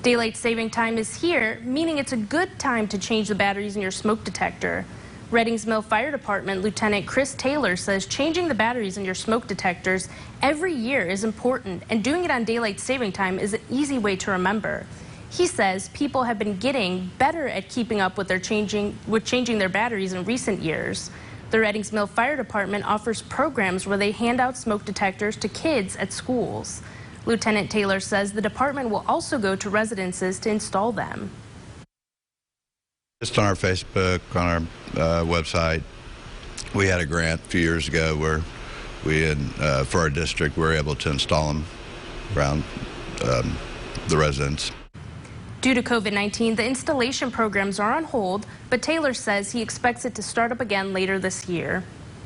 Daylight saving time is here, meaning it's a good time to change the batteries in your smoke detector. Reddings Mill Fire Department Lieutenant Chris Taylor says changing the batteries in your smoke detectors every year is important, and doing it on daylight saving time is an easy way to remember. He says people have been getting better at keeping up with changing their batteries in recent years. The Reddings Mill Fire Department offers programs where they hand out smoke detectors to kids at schools. Lieutenant Taylor says the department will also go to residences to install them. Just on our Facebook, on our website, we had a grant a few years ago where we had, for our district, we were able to install them around the residents. Due to COVID-19, the installation programs are on hold, but Taylor says he expects it to start up again later this year.